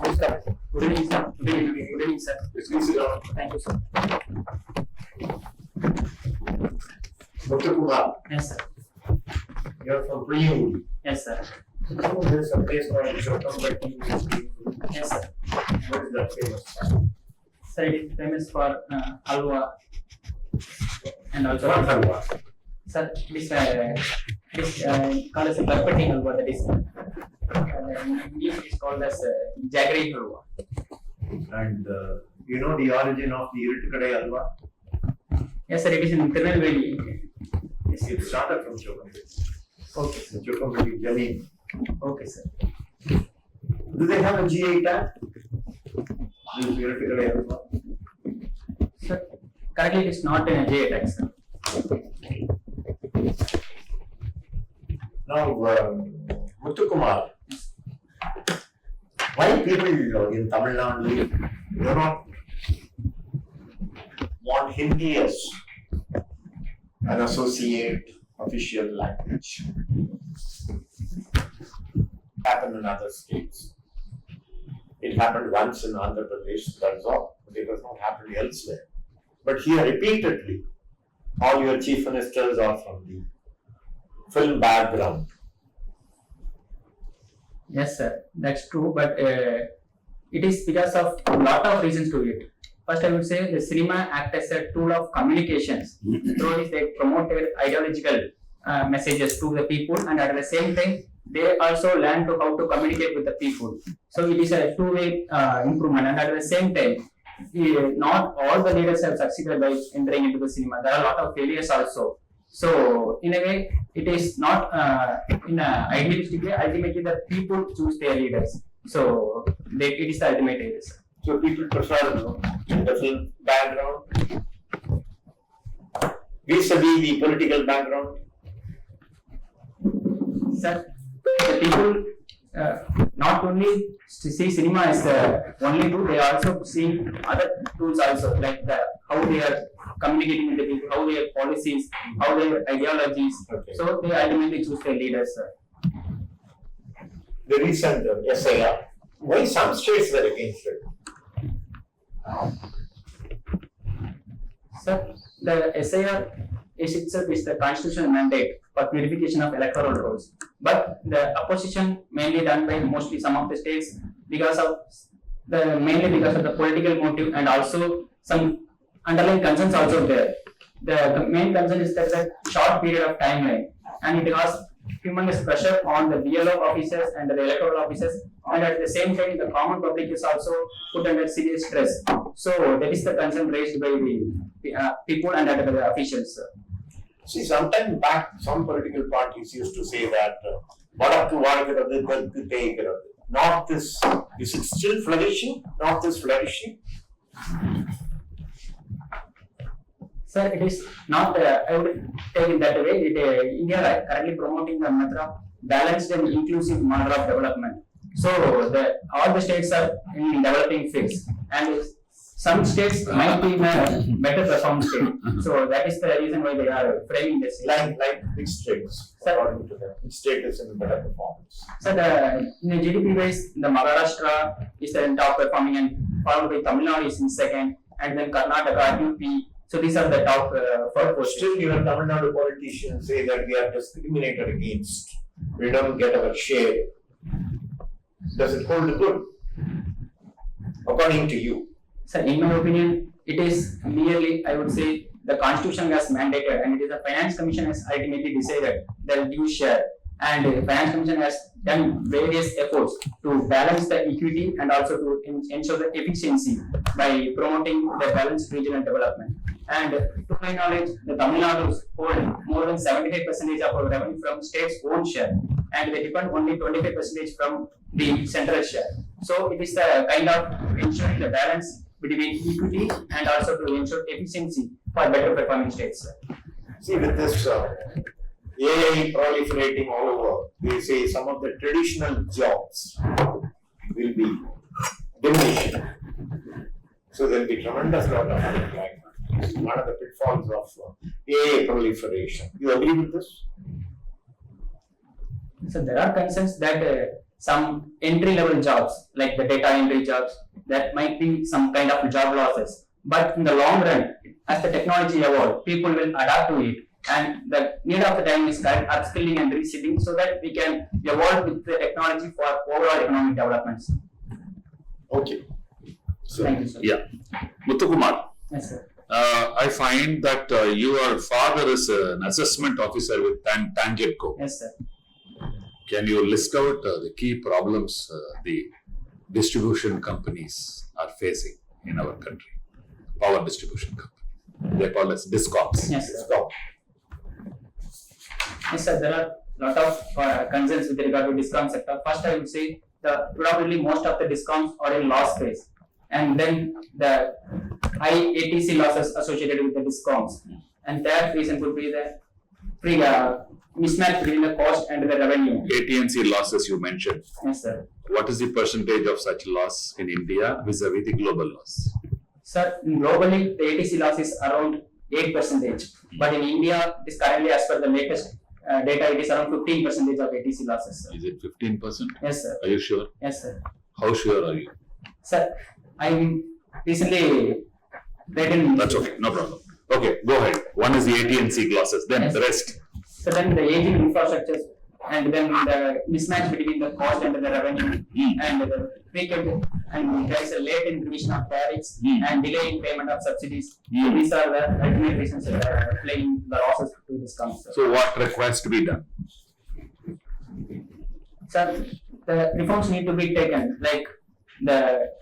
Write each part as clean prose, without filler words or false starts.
Please come. Good evening, sir. Good evening, sir. Please sit down. Thank you, sir. Muthu Kumar, Yes, sir. you're from Priyur. Yes, sir. There's a place called Geopolitical. Yes, sir. What is that famous? Sir, it is famous for halwa and also. What halwa? Sir, this called as a carpeting halwa. That is in English it is called as jaggery halwa. And you know the origin of the Irrittikadai halwa? Yes, sir. It is in Tirunelveli. Yes. It started from Geopolitical. Okay, sir. Geopolitical Jalin. Okay, sir. Do they have a GI tag? This Irrittikadai halwa? Sir, currently it is not in a J tag, sir. Now, Muthu Kumar, why people in Tamil Nadu do not want Hindi as an associate official language? Happened in other states. It happened once in Andhra Pradesh, that's all. But it has not happened elsewhere. But here repeatedly, all your chief ministers are from the film background. Yes, sir. That's true, but it is because of a lot of reasons to it. First, I would say the cinema act as a tool of communications. Through this, they promoted ideological messages to the people, and at the same time, they also learn to how to communicate with the people. So it is a two-way improvement, and at the same time, not all the leaders have succeeded by entering into the cinema. There are a lot of failures also. So in a way, it is not in an idealistic way. Ultimately, the people choose their leaders. So it is the ultimate idea, sir. So people prefer the film background vis-a-vis the political background. Sir, the people not only see cinema as the only tool, they also see other tools also, like how they are communicating with the people, how their policies, how their ideologies. Okay. So they ultimately choose their leaders, sir. The recent SIR, why some states were against it? Sir, the SIR is itself is the constitutional mandate for purification of electoral rolls. But the opposition mainly done by mostly some of the states mainly because of the political motive and also some underlying concerns also there. The main concern is that the short period of timeline, and it has humongous pressure on the BLO officers and the electoral officers, and at the same time the common public is also put under serious stress. So that is the concern raised by the people and the officials. See, sometime back, some political parties used to say that North is it still flourishing? North is flourishing? Sir, it is not, I would take it that way. India is currently promoting the method of balanced and inclusive model of development. So, all the states are in developing phase, and some states might be in a better performing state. So, that is the reason why they are framing this. Like which states, according to them, which state is in better performance? So, in the GDP wise, the Maharashtra is the top performing, and followed by Tamil Nadu is in second, and then Karnataka, UP. So these are the top four positions. Still, your Tamil Nadu politicians say that we are discriminated against. We don't get our share. Does it hold good? According to you? So in my opinion, it is merely, I would say, the constitution has mandated, and it is the finance commission has ultimately decided the due share. And the finance commission has done various efforts to balance the equity and also to ensure the efficiency by promoting the balanced regional development. And to my knowledge, the Tamil Nadu hold more than 75% of our revenue from state's own share, and they depend only 25% from the central share. So it is the kind of ensuring the balance between equity and also to ensure efficiency for better performing states. See, with this AI proliferating all over, they say some of the traditional jobs will be diminished. So there will be tremendous lot of unemployment. One of the pitfalls of AI proliferation. You agree with this? So there are concerns that some entry level jobs like the data entry jobs, that might be some kind of job losses. But in the long run, as the technology evolves, people will adapt to it. And the need of the time is correct upskilling and reskilling so that we can evolve with the technology for overall economic developments. Okay. So, Thank you, sir. Yeah. Muthu Kumar, Yes, sir. I find that your father is an assessment officer with Tangentco. Yes, sir. Can you list out the key problems the distribution companies are facing in our country? Power distribution companies. They are called as DISCOMs. Yes, sir. stop. Yes, sir. There are a lot of concerns with regard to discount sector. First, I would say probably most of the discounts are in loss phase, and then the high ATC losses associated with the discounts. And that reason could be the mismatch between the cost and the revenue. AT&C losses you mentioned. Yes, sir. What is the percentage of such loss in India vis-a-vis the global loss? Sir, globally the ATC loss is around 8%, but in India, it is currently, as per the latest data, it is around 15% of ATC losses. Sir. Is it 15%? Yes, sir. Are you sure? Yes, sir. How sure are you? Sir, I recently read in. That's okay, no problem. Okay, go ahead. One is the AT&C losses, then Yes. the rest. So then the aging infrastructures and then the mismatch between the cost and the revenue and the frequent and there is a late in revision of tariffs and delay in payment of subsidies. So these are the ultimate reasons that are playing the losses to discount. Sir. So what requires to be done? Sir, the reforms need to be taken, like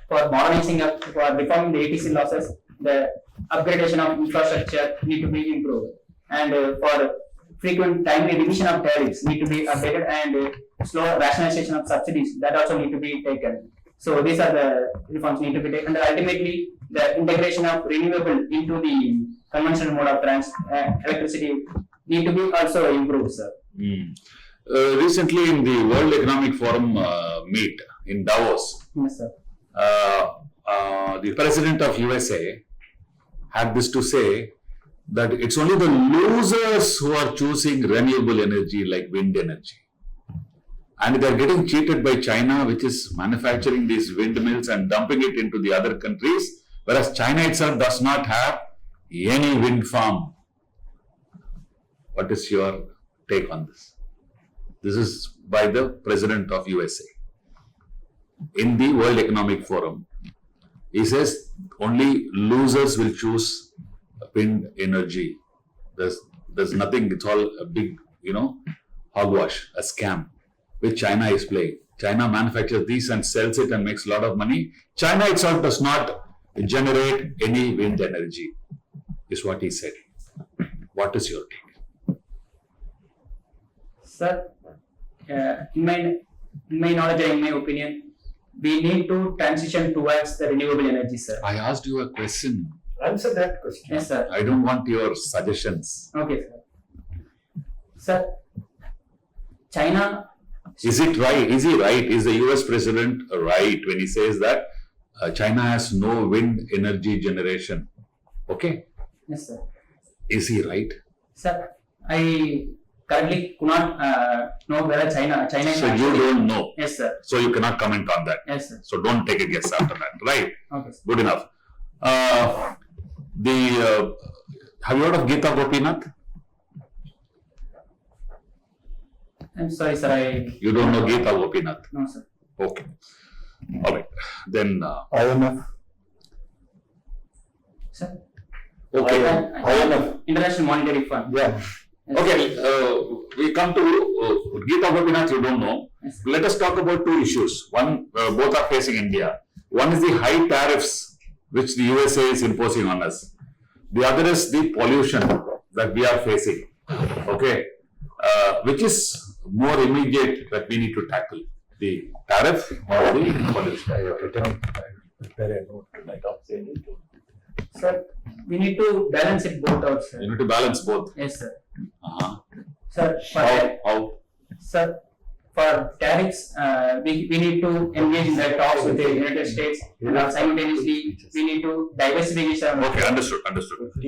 for modernizing up, for reforming the ATC losses, the upgradation of infrastructure need to be improved, and for frequent timely revision of tariffs need to be updated, and slow rationalization of subsidies that also need to be taken. So these are the reforms need to be taken, and ultimately the integration of renewable into the conventional mode of electricity need to be also improved, sir. Recently in the World Economic Forum meet in Davos, Yes, sir. the president of USA had this to say that it's only the losers who are choosing renewable energy like wind energy. And they're getting cheated by China, which is manufacturing these windmills and dumping it into the other countries, whereas China itself does not have any wind farm. What is your take on this? This is by the president of USA. In the World Economic Forum, he says only losers will choose wind energy. There's nothing, it's all a big, hogwash, a scam, which China is playing. China manufactures these and sells it and makes a lot of money. China itself does not generate any wind energy, is what he said. What is your take? Sir, in my knowledge and in my opinion, we need to transition towards the renewable energy, sir. I asked you a question. Answer that question. Yes, sir. I don't want your suggestions. Okay, sir. Sir, China. Is it right? Is he right? Is the US president right when he says that China has no wind energy generation? Okay. Yes, sir. Is he right? Sir, I currently could not know whether China is. So you don't know. Yes, sir. So you cannot comment on that. Yes, sir. So don't take a guess after that. Right? Okay, sir. Good enough. Have you heard of Geeta Gopinath? I'm sorry, sir. You don't know Geeta Gopinath? No, sir. Okay. All right. Then. IMF. Sir. Okay. IMF. International Monetary Fund. Yeah. Yes, Okay. We come to Geeta Gopinath. You don't know. Yes, sir. Let us talk about two issues. One, both are facing India. One is the high tariffs which the USA is imposing on us. The other is the pollution that we are facing. Okay. Which is more immediate that we need to tackle? The tariff or the pollution? I have to prepare a note tonight of saying it. Sir, we need to balance it both out, sir. You need to balance both. Yes, sir. Sir, Sir, how? Sir, for tariffs, we need to engage in the talks with the United States, and simultaneously we need to diversify. Okay, understood.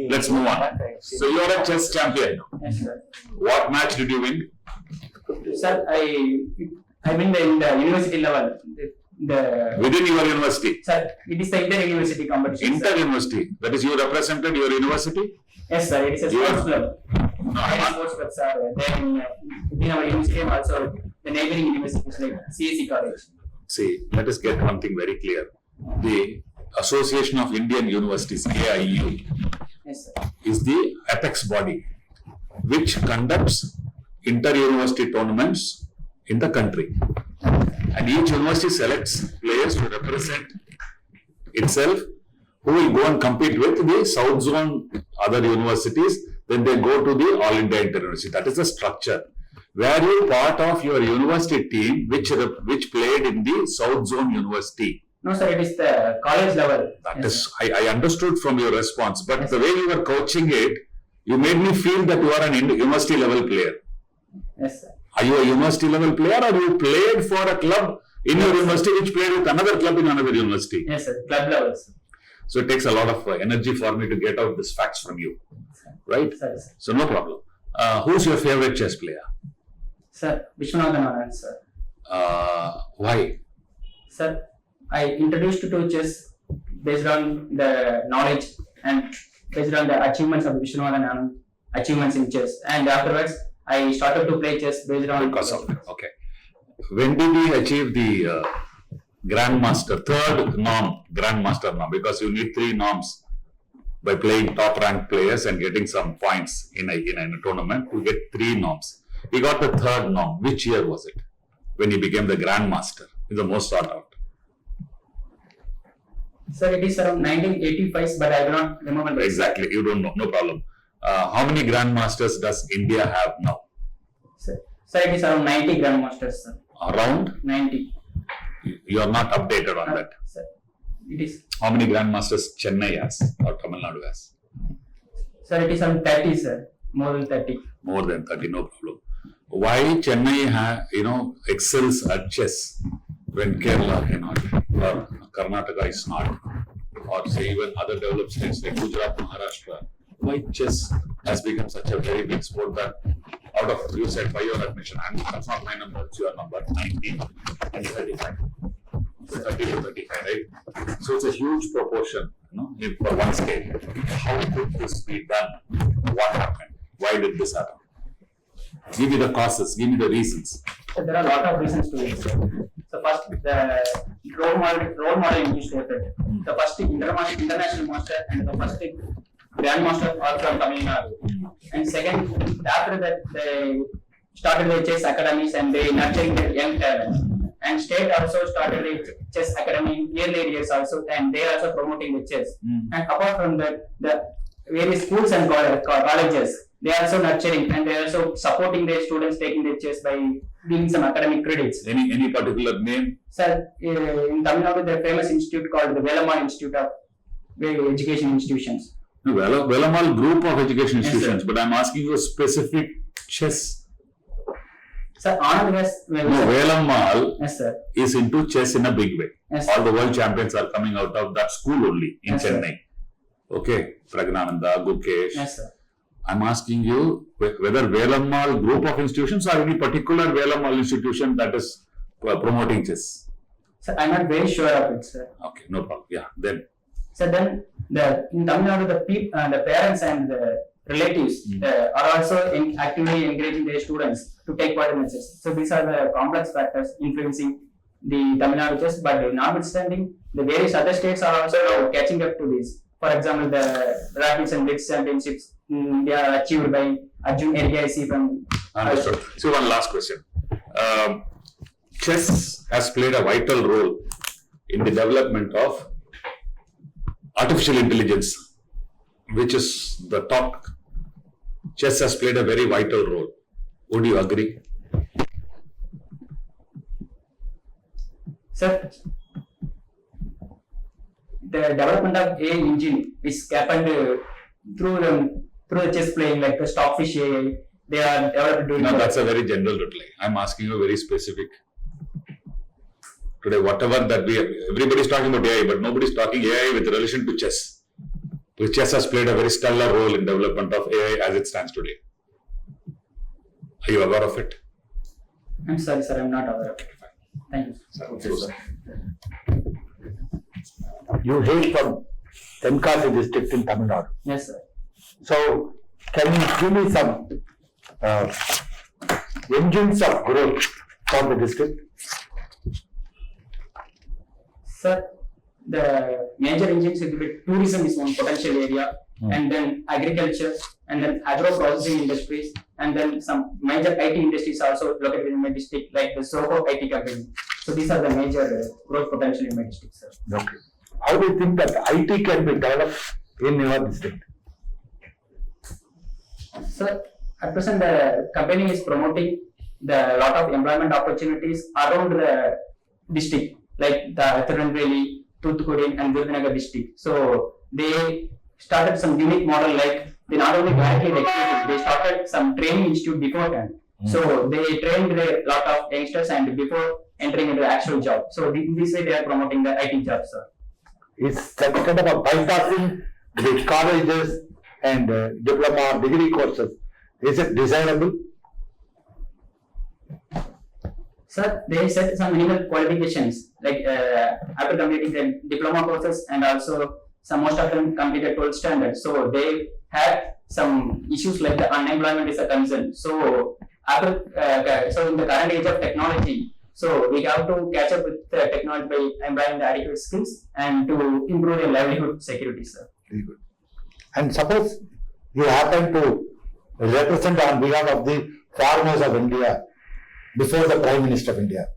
Let's move on. So you are a chess champion. Yes, sir. What match did you win? Sir, I mean in the university level. The Within your university. sir, it is the inter-university competition. sir. Inter-university. That is, you represented your university? Yes, sir. It is a You sports are- club. No, I'm Many sports clubs are there within our university and also the neighboring universities like CSE college. See, let us get one thing very clear. The Association of Indian Universities, AIU, Yes, sir. is the apex body which conducts inter-university tournaments in the country. And each university selects players to represent itself who will go and compete with the South Zone other universities. Then they go to the All India Inter-University. That is the structure. Were you part of your university team which played in the South Zone University? No, sir. It is the college level. That Yes, is, I understood from your response, but Yes, the way you were coaching it, you made me feel that you are an university level player. Yes, sir. Are you a university level player, or you played for a club in your university which played with another club in another university? Yes, sir. Club levels. So it takes a lot of energy for me to get out these facts from you, right? Sir, sir. So no problem. Who's your favorite chess player? Sir, Vishwanathan Anand, sir. Why? Sir, I introduced to chess based on the knowledge and based on the achievements of Vishwanathan Anand, achievements in chess. And afterwards, I started to play chess based on Because of it. Okay. When did he achieve the Grandmaster, third norm, Grandmaster norm? Because you need 3 norms by playing top ranked players and getting some points in a tournament. You get 3 norms. He got the third norm. Which year was it? When he became the Grandmaster? He's the most sought out. Sir, it is around 1985, but I do not remember. Exactly. You don't know. No problem. How many Grandmasters does India have now? Sir, it is around 90 grandmasters, sir. Around? 90. You are not updated on that. Sir, it is. How many Grandmasters Chennai has or Tamil Nadu has? Sir, it is around 30, sir. More than 30. More than 30, no problem. Why Chennai excels at chess when Kerala cannot, or Karnataka is not, or say even other developed states like Gujarat, Maharashtra? Why chess has become such a very big sport that out of, you said by your admission, and that's not my number, it's your number, 19 and 35. So 30 to 35, right? So it's a huge proportion, for one scale. How could this be done? What happened? Why did this happen? Give me the causes, give me the reasons. So there are a lot of reasons to it, sir. So first, the role model induced effect. The first international master and the first grandmaster are from Tamil Nadu. And second, after that, they started the chess academies and they nurturing the young talents. And state also started the chess academy in early years also, and they are also promoting the chess. And apart from that, the various schools and colleges, they are also nurturing and they are also supporting their students taking their chess by giving some academic credits. Any particular name? Sir, in Tamil Nadu, there is a famous institute called the Velaman Institute of Education Institutions. No, Velamal group of education Yes, institutions, sir. but I'm asking you a specific chess. Sir, Anand has. No, Velamal Yes, sir. is into chess in a big way. Yes, All sir. the world champions are coming out of that school only in Yes, sir. Chennai. Okay, Pragnananda, Gukesh. Yes, sir. I'm asking you whether Velamal group of institutions or any particular Velamal institution that is promoting chess. Sir, I'm not very sure of it, sir. Okay, no problem. Yeah, then. So then, in Tamil Nadu, the parents and the relatives are also actively encouraging their students to take part in the chess. So these are the complex factors influencing the Tamil Nadu chess. But notwithstanding, the various other states are also now catching up to this. For example, the Rapids and Blitz championships, they are achieved by Arjun Ergaisi from. Understood. So one last question. Chess has played a vital role in the development of artificial intelligence, which is the talk. Chess has played a very vital role. Would you agree? Sir, the development of AI engine is happened through the chess playing, like the Stockfish AI. They are developed doing. No, that's a very general reply. I'm asking you very specific. Today, whatever that everybody is talking about AI, but nobody is talking AI with relation to chess. Because chess has played a very stellar role in development of AI as it stands today. Are you aware of it? I'm sorry, sir, I'm not aware of it. Thank you. Okay, sir. You hail from Tenkasi district in Tamil Nadu. Yes, sir. So, can you give me some engines of growth for the district? Sir, the major engines will be tourism is one potential area, and then agriculture, and then agro-processing industries, and then some major IT industries also located in my district, like the Soho IT company. So these are the major growth potential in my district, sir. Okay. How do you think that IT can be developed in your district? Sir, at present the company is promoting the lot of employment opportunities around the district, like the Tirunelveli, Thoothukudi and Virudhunagar district. So they started some unique model, like they not only directly recruited, they started some training institute beforehand. So they trained a lot of youngsters and before entering into the actual job. So in this way they are promoting the IT jobs, sir. Is that kind of a bypassing the colleges and diploma degree courses? Is it desirable? Sir, they set some minimal qualifications, like after completing the diploma courses and also some most of them completed 12th standard. So they had some issues like the unemployment is a concern. So after so in the current age of technology, so we have to catch up with the technology by employing the adequate skills and to improve their livelihood security, sir. Very good. And suppose you happen to represent on behalf of the farmers of India before the Prime Minister of India.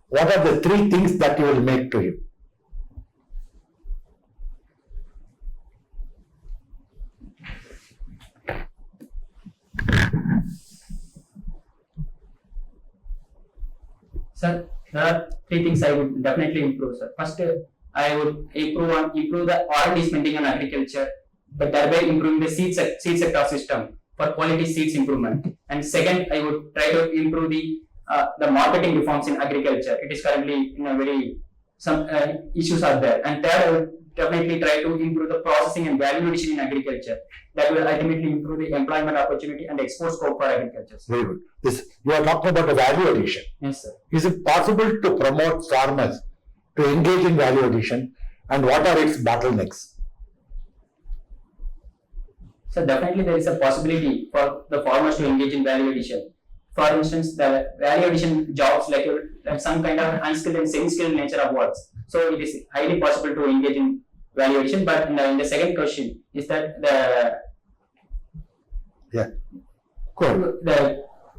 What are the 3 things that you will make to him? Sir, there are 3 things I would definitely improve, sir. First, I would improve the R&D spending on agriculture, but thereby improving the seed sector system for quality seeds improvement. And second, I would try to improve the marketing reforms in agriculture. It is currently in a very some issues are there. And third, I would definitely try to improve the processing and value addition in agriculture. That will ultimately improve the employment opportunity and export scope for agriculture, sir. Very good. You are talking about the value addition. Yes, sir. Is it possible to promote farmers to engage in value addition, and what are its bottlenecks? So definitely there is a possibility for the farmers to engage in value addition. For instance, the value addition jobs like some kind of unskilled and semi-skilled nature of works. So it is highly possible to engage in value addition. But in the second question is that the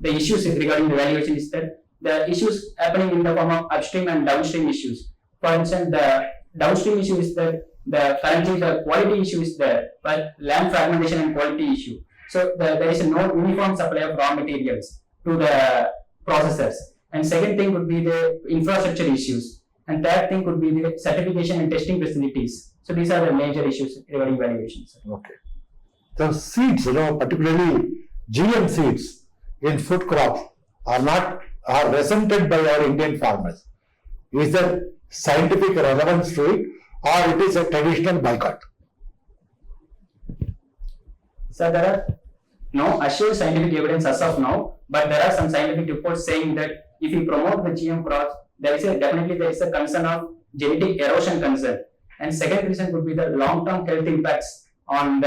issues regarding the value addition is that the issues happening in the form of upstream and downstream issues. For instance, the downstream issue is that currently the quality issue is there, but land fragmentation and quality issue. So there is no uniform supply of raw materials to the processors. And second thing would be the infrastructure issues. And third thing could be the certification and testing facilities. So these are the major issues regarding valuations. Okay. The seeds, particularly GM seeds in food crops are resented by our Indian farmers. Is there scientific relevance to it, or it is a traditional boycott? So there are no assured scientific evidence as of now, but there are some scientific reports saying that if you promote the GM crops, there is a concern of genetic erosion concern. And second reason would be the long-term health impacts on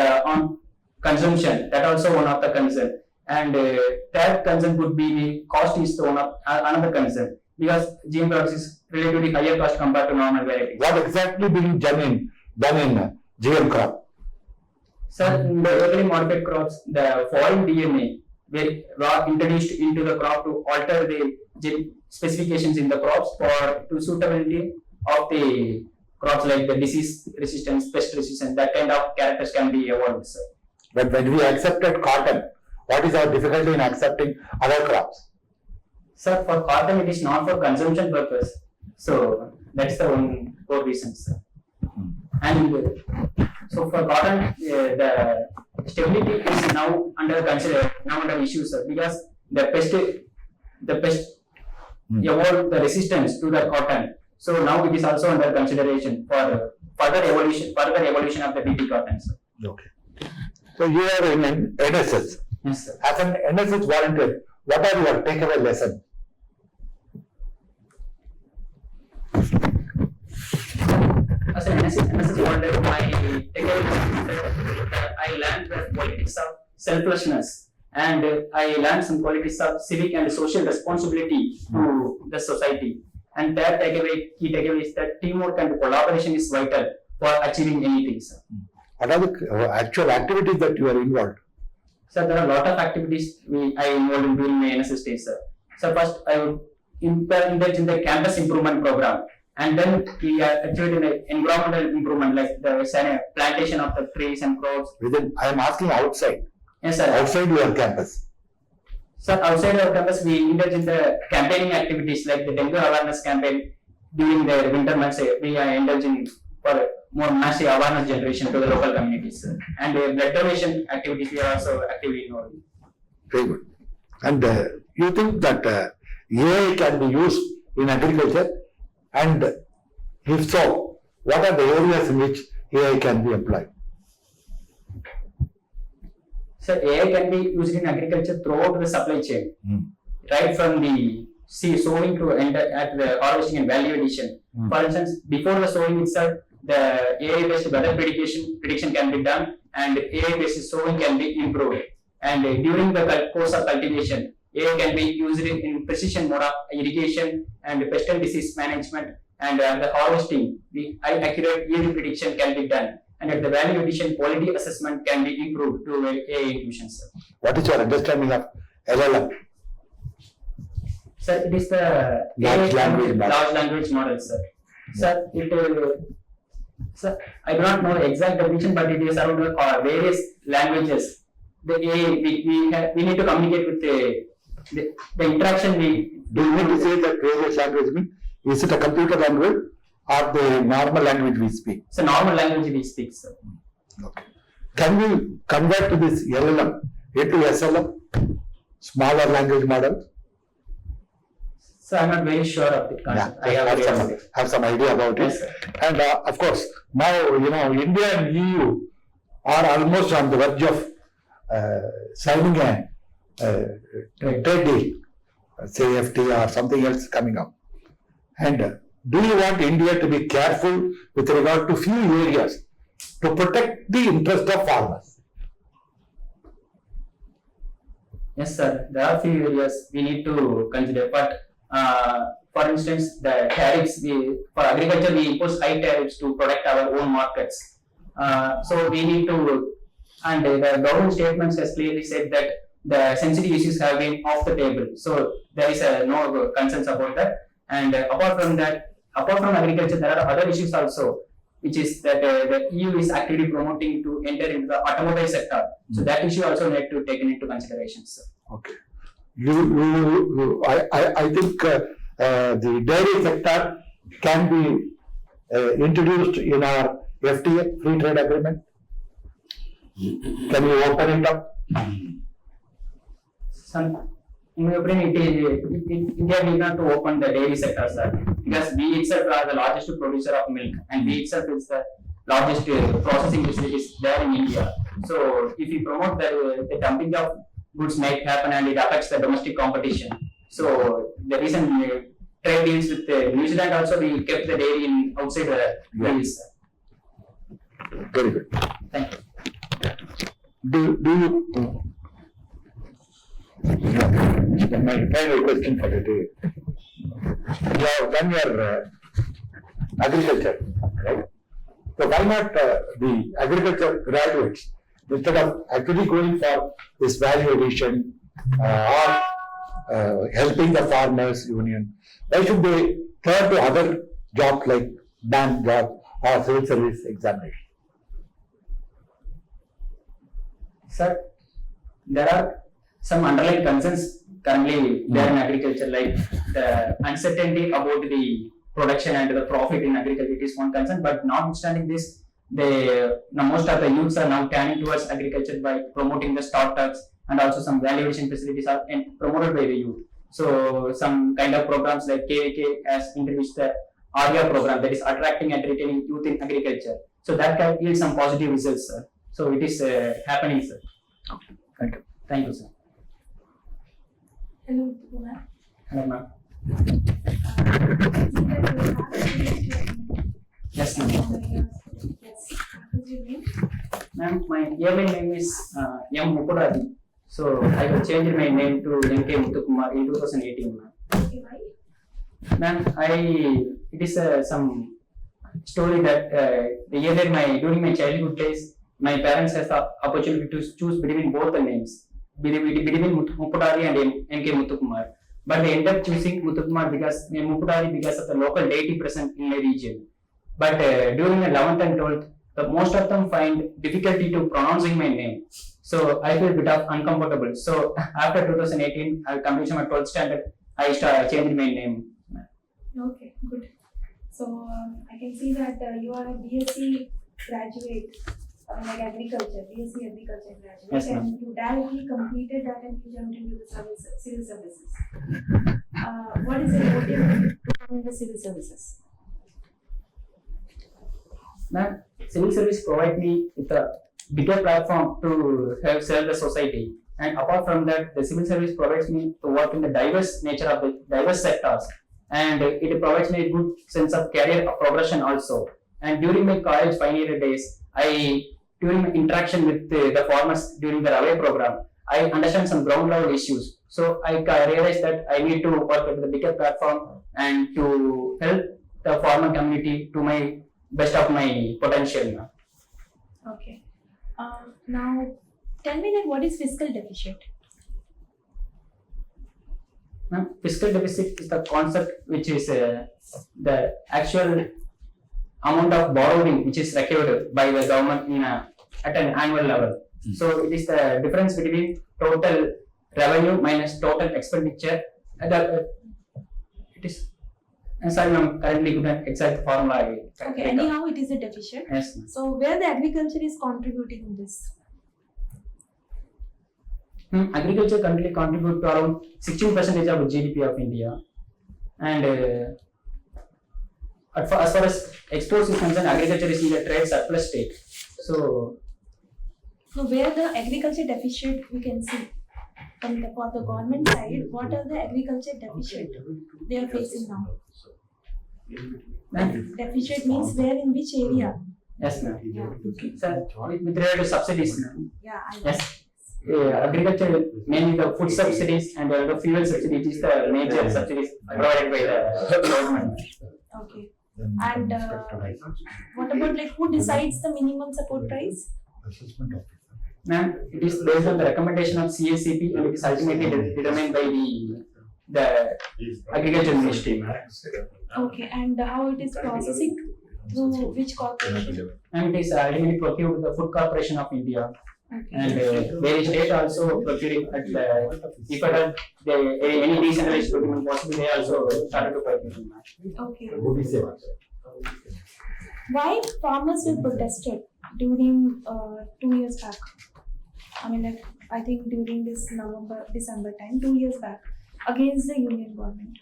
consumption. That also one of the concern. And third concern would be the cost is another concern, because GM crops is relatively higher cost compared to normal varieties. What exactly being done in GM crop? Sir, in the locally modified crops, the foreign DNA were introduced into the crop to alter the specifications in the crops to suitability of the crops, like the disease resistance, pest resistance, that kind of characters can be evolved, sir. But when we accepted cotton, what is our difficulty in accepting other crops? Sir, for cotton it is not for consumption purpose. So that's the one core reason, sir. And so for cotton, the stability is now under issue, sir, because the pest evolved the resistance to the cotton. So now it is also under consideration for further evolution of the BT cotton, sir. Okay. So you are in an NSS. Yes, sir. As an NSS volunteer, what are your takeaway lessons? as an NSS holder, my takeaway is that I learned the politics of selflessness, and I learned some qualities of civic and social responsibility to the society. And that key takeaway is that teamwork and collaboration is vital for achieving anything, sir. What are the actual activities that you are involved? So there are a lot of activities I involved in during my NSS days, sir. So first I would indulge in the campus improvement program, and then we achieved an environmental improvement like the plantation of the trees and crops. I am asking outside. Yes, sir. Outside your campus. Sir, outside our campus, we indulge in the campaigning activities like the dengue awareness campaign during the winter months. We are indulging for more massive awareness generation to the local communities, sir. And blood donation activities we are also actively involved. Very good. And you think that AI can be used in agriculture? And if so, what are the areas in which AI can be employed? So AI can be used in agriculture throughout the supply chain, right from the sowing to end at the harvesting and value addition. For instance, before the sowing itself, the AI-based weather prediction can be done, and AI-based sowing can be improved. And during the course of cultivation, AI can be used in precision mode of irrigation and pest and disease management, and the harvesting, the accurate yield prediction can be done. And at the value addition, quality assessment can be improved through AI intuitions. What is your understanding of LLM? Sir, it is the Large language model, sir. Sir, sir, I do not know the exact definition, but it is around various languages. The AI, we need to communicate with the interaction. Do you mean to say that various language mean? Is it a computer language or the normal language we speak? It's a normal language we speak, sir. Okay. Can we convert to this LLM into SLM, smaller language model? So I'm not very sure of the concept. I have some idea about Yes, it. sir. And of course, now India and EU are almost on the verge of signing a trade deal, say FTA or something else coming up. And do you want India to be careful with regard to few areas to protect the interest of farmers? Yes, sir. There are few areas we need to consider, but for instance, the tariffs, for agriculture, we impose high tariffs to protect our own markets. So we need to, and the government statements has clearly said that the sensitive issues have been off the table. So there is no concerns about that. And apart from agriculture, there are other issues also, which is that the EU is actively promoting to enter into the automobile sector. So that issue also need to be taken into consideration, sir. Okay. I think the dairy sector can be introduced in our FTA, free trade agreement. Can you open it up? In my opinion, India need not to open the dairy sector, sir, because we itself are the largest producer of milk, and we itself is the largest processing facilities there in India. So if we promote the dumping of goods might happen and it affects the domestic competition. So the recent trade deals with New Zealand also, we kept the dairy in outside the dairies. Very good. Thank you. Do you? My final question for the day. You have done your agriculture, right? So why not the agriculture graduates, instead of actually going for this value addition or helping the farmers union, why should they turn to other jobs like bank job or civil service examination? Sir, there are some underlying concerns currently there in agriculture, like the uncertainty about the production and the profit in agriculture. It is one concern, but notwithstanding this, most of the youths are now turning towards agriculture by promoting the startups, and also some value addition facilities are promoted by the youth. So some kind of programs like KVK has introduced the ARIA program, that is attracting and retaining youth in agriculture. So that can yield some positive results, sir. So it is happening, sir. Thank you. Thank you, sir. Hello, Kumar. Hello, ma'am. Yes, ma'am. Yes. What is your name? Ma'am, my yearly name is M. Mukudadi. So I have changed my name to K Muthu Kumar in 2018, ma'am. Okay, why? Ma'am, it is some story that during my childhood days, my parents has the opportunity to choose between both the names, between Mukudadi and K Muthu Kumar. But they end up choosing Muthu Kumar Mukudadi because of the local deity present in my region. But during the 11th and 12th, most of them find difficulty to pronouncing my name. So I feel a bit of uncomfortable. So after 2018, I completed my 12th standard. I changed my name. Okay, good. So I can see that you are a BSc graduate, like agriculture, BSc agriculture graduate, Yes, ma'am. and you directly completed that and you jumped into the civil services. What is the motive to come in the civil services? Ma'am, civil service provide me with a bigger platform to help serve the society. And apart from that, the civil service provides me to work in the diverse nature of the diverse sectors. And it provides me a good sense of career progression also. And during my college final year days, during my interaction with the farmers during the Raway program, I understand some ground level issues. So I realized that I need to work with the bigger platform and to help the farmer community to my best of my potential now. Okay. Now, tell me that what is fiscal deficit? Fiscal deficit is the concept which is the actual amount of borrowing which is recovered by the government at an annual level. So it is the difference between total revenue minus total expenditure. It is. Sorry, I'm currently good at exact formula. Okay, anyhow, it is a deficit. Yes, ma'am. So, where the agriculture is contributing in this? Agriculture currently contribute to around 16% of GDP of India, and as far as exports is concerned, agriculture is in a trade surplus state. So, Where the agriculture deficit we can see for the government side, what are the agriculture deficit they are facing now? Deficit means where in which area? yes, ma'am. Yeah. Sir, with regard to subsidies, ma'am. Yeah, I know. Yes. Agriculture, mainly the food subsidies and the fuel subsidies is the major subsidies provided by the government. Okay. And what about like who decides the minimum support price? Assessment of Ma'am, it is based on the recommendation of CSEP and it is ultimately determined by the agriculture ministry, ma'am. Okay, and how it is processing through which corporation? And it is ultimately procured the Food Corporation of India. Okay. And various state also procuring at if at all any decentralized procurement possible, they also started to procure. Okay. OBC. Why farmers were protested during 2 years back? I mean, like I think during this December time, 2 years back, against the union government.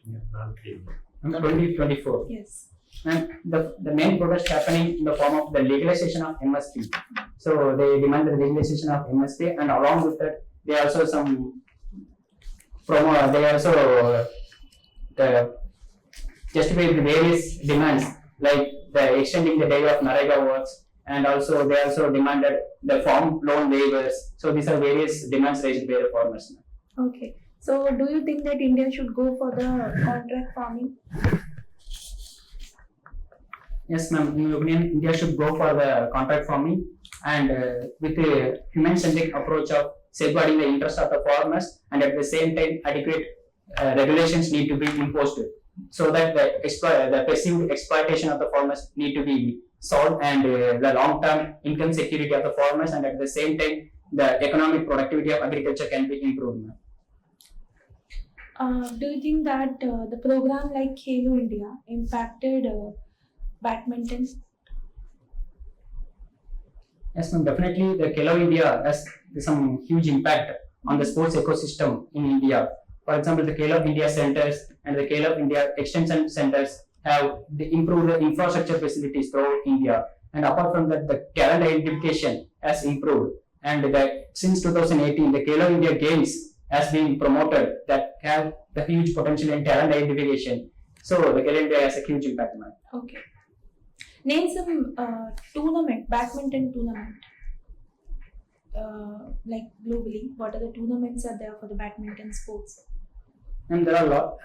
2024. Yes. And the main protest happening in the form of the legalization of MSP. So they demand the legalization of MSP, and along with that, they also justify the various demands like the extending the day of Narega works, and also they also demanded the farm loan waivers. So these are various demands raised by the farmers. Okay. So, do you think that India should go for the contract farming? Yes, ma'am. In my opinion, India should go for the contract farming and with a human-centric approach of safeguarding the interest of the farmers, and at the same time, adequate regulations need to be imposed so that the perceived exploitation of the farmers need to be solved, and the long-term income security of the farmers, and at the same time, the economic productivity of agriculture can be improved. Do you think that the program like Khelo India impacted badminton? Yes, ma'am. Definitely, the Khelo India has some huge impact on the sports ecosystem in India. For example, the Khelo India centers and the Khelo India extension centers have improved the infrastructure facilities throughout India. And apart from that, the talent identification has improved. And since 2018, the Khelo India Games has been promoted that have the huge potential in talent identification. So the Khelo India has a huge impact, ma'am. Okay. Name some tournament, badminton tournament. Like globally, what are the tournaments are there for the badminton sports? And there are a lot.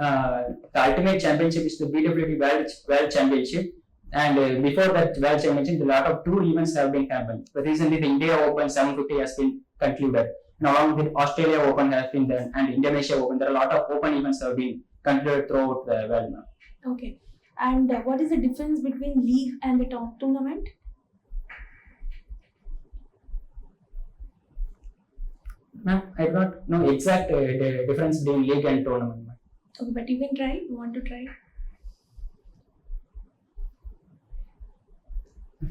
The ultimate championship is the BWT World Championship. And before that World Championship, a lot of tour events have been happened. But recently, the India Open 750 has been concluded. And along with Australia Open has been done, and Indonesia Open, there are a lot of open events have been concluded throughout the world now. Okay. And what is the difference between league and the tournament? Ma'am, I do not know exact the difference between league and tournament. Okay, but you can try. You want to try?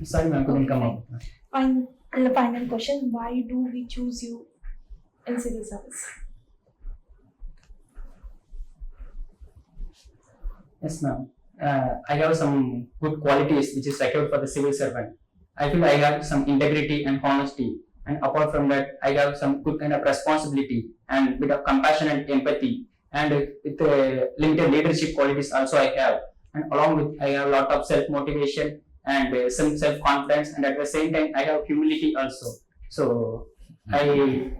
Sorry, ma'am, couldn't come up. Fine. And the final question: why do we choose you in civil service? Yes, ma'am. I have some good qualities which is required for the civil servant. I feel I have some integrity and honesty, and apart from that, I have some good kind of responsibility and bit of compassion and empathy, and with limited leadership qualities also I have. And along with, I have a lot of self motivation and some self confidence, and at the same time, I have humility also. So I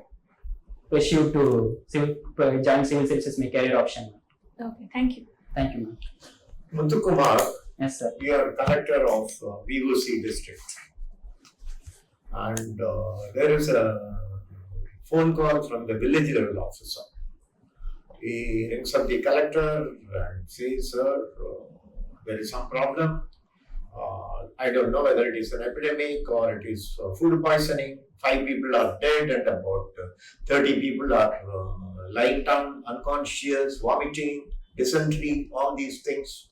pursue to join civil service as my career option. Okay, thank you. Thank you, ma'am. Muthu Kumar, Yes, sir. you are collector of VOC district. And there is a phone call from the village level officer. He rings up the collector and says, sir, there is some problem. I don't know whether it is an epidemic or it is food poisoning. 5 people are dead and about 30 people are lying down, unconscious, vomiting, dysentery, all these things.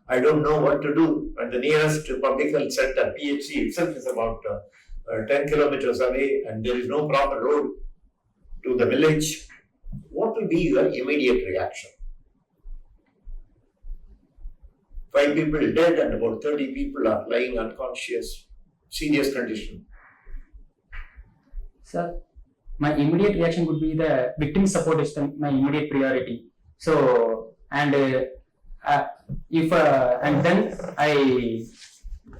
I don't know what to do. And the nearest public health center, PHC itself, is about 10 kilometers away, and there is no proper road to the village. What will be your immediate reaction? 5 people dead and about 30 people are lying unconscious, serious condition. Sir, my immediate reaction would be the victim support is my immediate priority. So, and then I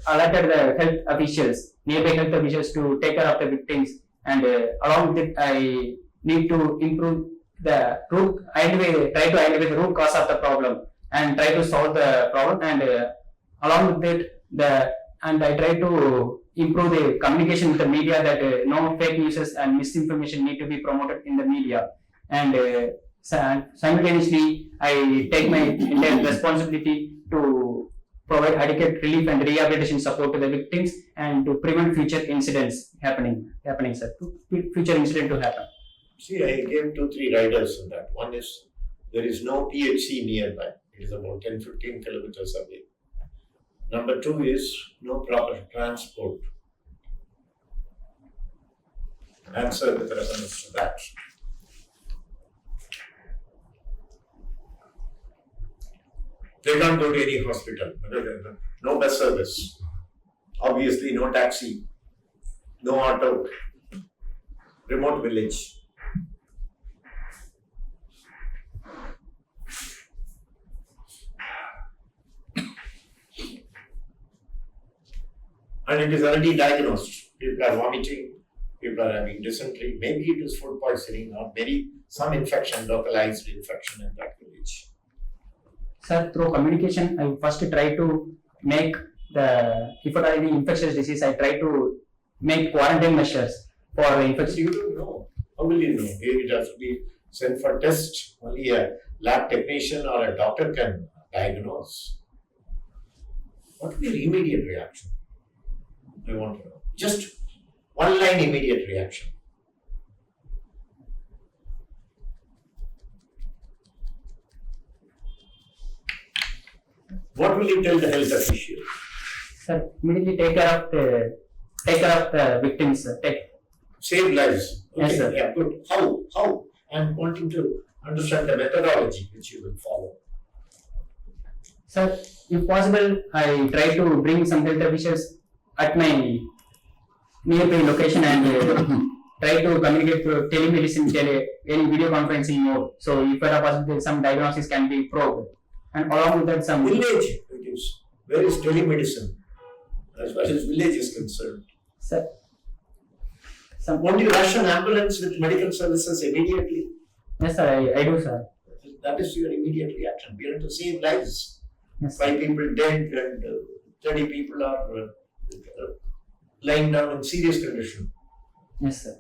alerted the health officials, nearby health officials, to take care of the victims, and along with it, I need to improve the root, try to identify the root cause of the problem and try to solve the problem, and along with it, I try to improve the communication with the media, that no fake news and misinformation need to be promoted in the media, and simultaneously I take my entire responsibility to provide adequate relief and rehabilitation support to the victims and to prevent future incidents happening, sir. Future incident to happen. See, I gave 2-3 riders in that. One is there is no PHC nearby. It is about 10-15 kilometers away. Number 2 is no proper transport. Answer with reference to that. They can't go to any hospital. No bus service. Obviously, no taxi. No auto. Remote village. And it is already diagnosed. People are vomiting, people are having dysentery, maybe it is food poisoning or maybe some infection, localized infection in that village. Sir, through communication, I first try to make if there are any infectious disease, I try to make quarantine measures for infection. You don't know. How will you know? It has to be sent for test. Only a lab technician or a doctor can diagnose. What will be your immediate reaction? I want to know. Just one line immediate reaction. What will you tell the health official? Sir, immediately take care of the victims. Save lives. Okay. Yes, sir. Yeah, good. How? I'm wanting to understand the methodology which you will follow. Sir, if possible, I try to bring some health officials at my nearby location and try to communicate through telemedicine, any video conferencing mode. So if there are possible, some diagnosis can be probed. And along with that, some Village it is. Where is telemedicine? as far as village is concerned. Sir. Some, Won't you rush an ambulance with medical services immediately? yes, sir, I do, sir. That is your immediate reaction. We have to save lives. Yes, sir. 5 people dead and 30 people are lying down in serious condition. Yes, sir.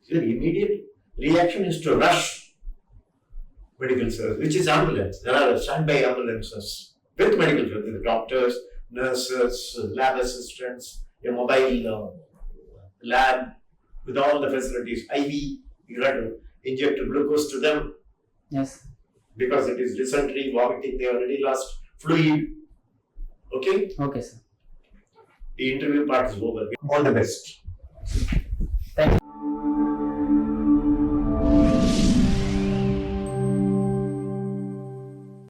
Your immediate reaction is to rush medical service, which is ambulance. There are standby ambulances with medical services, doctors, nurses, lab assistants, a mobile lab with all the facilities. IV, you have to inject glucose to them Yes. because it is dysentery, vomiting, they already lost fluid. Okay? Okay, sir. The interview part is over. All the best.